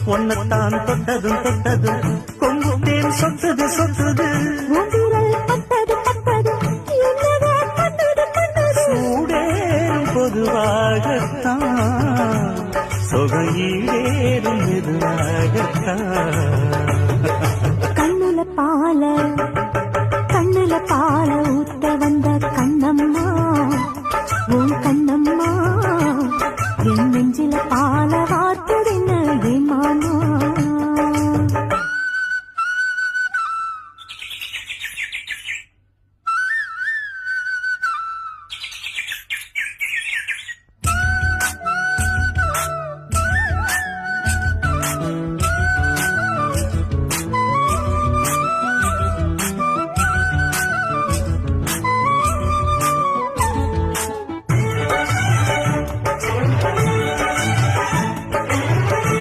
ஒன்னத்தான் தொட்டதும் தொட்டதும் கொங்கு தேன் சொட்டுது சொட்டுது சூடேறும் பொதுவாகத்தான் சொகையீடேறும் மெதுவாகத்தான்